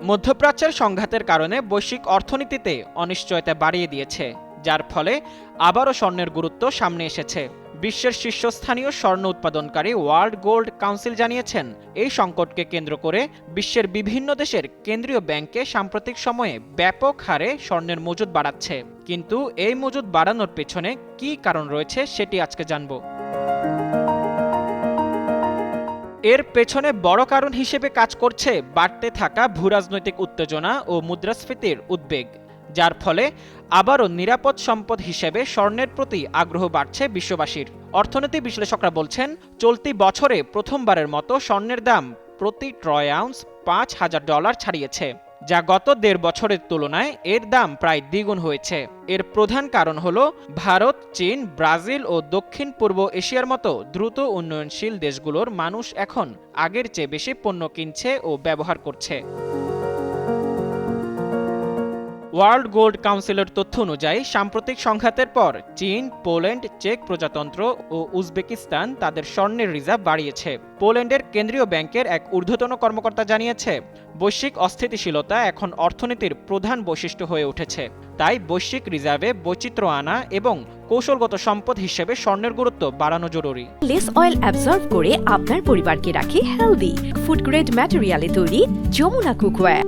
মধ্যপ্রাচ্যের সংঘাতের কারণে বৈশ্বিক অর্থনীতিতে অনিশ্চয়তা বাড়িয়ে দিয়েছে, যার ফলে আবারও স্বর্ণের গুরুত্ব সামনে এসেছে। বিশ্বের শীর্ষস্থানীয় স্বর্ণ উৎপাদনকারী ওয়ার্ল্ড গোল্ড কাউন্সিল জানিয়েছেন, এই সংকটকে কেন্দ্র করে বিশ্বের বিভিন্ন দেশের কেন্দ্রীয় ব্যাংকে সাম্প্রতিক সময়ে ব্যাপক হারে স্বর্ণের মজুদ বাড়াচ্ছে। কিন্তু এই মজুদ বাড়ানোর পেছনে কী কারণ রয়েছে সেটি আজকে জানব। এর পেছনে বড় কারণ হিসেবে কাজ করছে বাড়তে থাকা ভূরাজনৈতিক উত্তেজনা ও মুদ্রাস্ফীতির উদ্বেগ, যার ফলে আবারও নিরাপদ সম্পদ হিসেবে স্বর্ণের প্রতি আগ্রহ বাড়ছে বিশ্ববাসীর। অর্থনীতি বিশ্লেষকরা বলছেন, চলতি বছরে প্রথমবারের মতো স্বর্ণের দাম প্রতি ট্রয় আউন্স $5,000 ছাড়িয়েছে, যা গত 1.5 বছরের তুলনায় এর দাম প্রায় দ্বিগুণ হয়েছে। এর প্রধান কারণ হল ভারত, চীন, ব্রাজিল ও দক্ষিণ পূর্ব এশিয়ার মতো দ্রুত উন্নয়নশীল দেশগুলোর মানুষ এখন আগের চেয়ে বেশি পণ্য কিনছে ও ব্যবহার করছে। ওয়ার্ল্ড গোল্ড কাউন্সিলের তথ্য অনুযায়ী সাম্প্রতিক সংঘাতের পর চীন, পোল্যান্ড, চেক প্রজাতন্ত্র ও উজবেকিস্তান তাদের স্বর্ণের রিজার্ভ বাড়িয়েছে। পোল্যান্ডের কেন্দ্রীয় ব্যাংকের এক ঊর্ধ্বতন কর্মকর্তা জানিয়েছে, বৈশ্বিক অস্থিতিশীলতা এখন অর্থনীতির প্রধান বৈশিষ্ট্য হয়ে উঠেছে। তাই বৈশ্বিক রিজার্ভে বৈচিত্র্য আনা এবং কৌশলগত সম্পদ হিসেবে স্বর্ণের গুরুত্ব বাড়ানো জরুরি। লেস অয়েল অ্যাবজর্ব করে আপনার পরিবারকে রাখে হেলদি। ফুড গ্রেড ম্যাটেরিয়ালে তৈরি যমুনা কুকওয়্যার।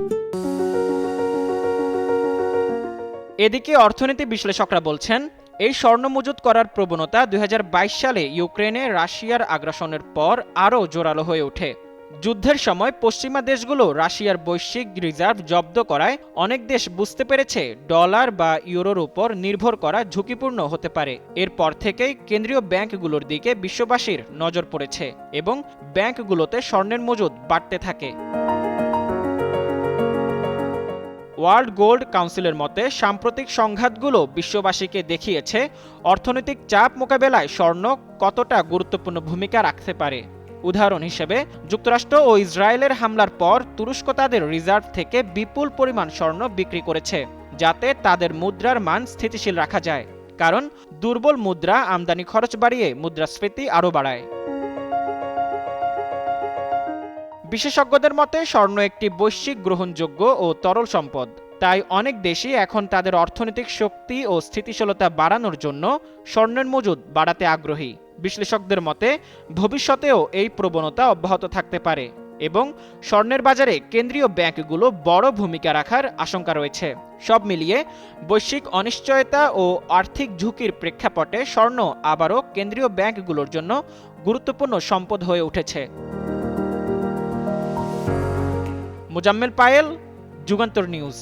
এদিকে অর্থনীতি বিশ্লেষকরা বলছেন, এই স্বর্ণ মজুত করার প্রবণতা 2022 সালে ইউক্রেনে রাশিয়ার আগ্রাসনের পর আরও জোরালো হয়ে ওঠে। যুদ্ধের সময় পশ্চিমা দেশগুলো রাশিয়ার বৈশ্বিক রিজার্ভ জব্দ করায় অনেক দেশ বুঝতে পেরেছে ডলার বা ইউরোর উপর নির্ভর করা ঝুঁকিপূর্ণ হতে পারে। এরপর থেকেই কেন্দ্রীয় ব্যাংকগুলোর দিকে বিশ্ববাসীর নজর পড়েছে এবং ব্যাংকগুলোতে স্বর্ণের মজুদ বাড়তে থাকে। ওয়ার্ল্ড গোল্ড কাউন্সিলের মতে, সাম্প্রতিক সংঘাতগুলো বিশ্ববাসীকে দেখিয়েছে অর্থনৈতিক চাপ মোকাবেলায় স্বর্ণ কতটা গুরুত্বপূর্ণ ভূমিকা রাখতে পারে। উদাহরণ হিসেবে, যুক্তরাষ্ট্র ও ইসরায়েলের হামলার পর তুরস্ক তাদের রিজার্ভ থেকে বিপুল পরিমাণ স্বর্ণ বিক্রি করেছে, যাতে তাদের মুদ্রার মান স্থিতিশীল রাখা যায়। কারণ দুর্বল মুদ্রা আমদানি খরচ বাড়িয়ে মুদ্রাস্ফীতি আরও বাড়ায়। বিশেষজ্ঞদের মতে, স্বর্ণ একটি বৈশ্বিক গ্রহণযোগ্য ও তরল সম্পদ। তাই অনেক দেশই এখন তাদের অর্থনৈতিক শক্তি ও স্থিতিশীলতা বাড়ানোর জন্য স্বর্ণের মজুদ বাড়াতে আগ্রহী। বিশ্লেষকদের মতে, ভবিষ্যতেও এই প্রবণতা অব্যাহত থাকতে পারে এবং স্বর্ণের বাজারে কেন্দ্রীয় ব্যাংকগুলো বড় ভূমিকা রাখার আশঙ্কা রয়েছে। সব মিলিয়ে বৈশ্বিক অনিশ্চয়তা ও আর্থিক ঝুঁকির প্রেক্ষাপটে স্বর্ণ আবারও কেন্দ্রীয় ব্যাংকগুলোর জন্য গুরুত্বপূর্ণ সম্পদ হয়ে উঠেছে। মুজাম্মেল পায়েল, যুগান্তর নিউজ।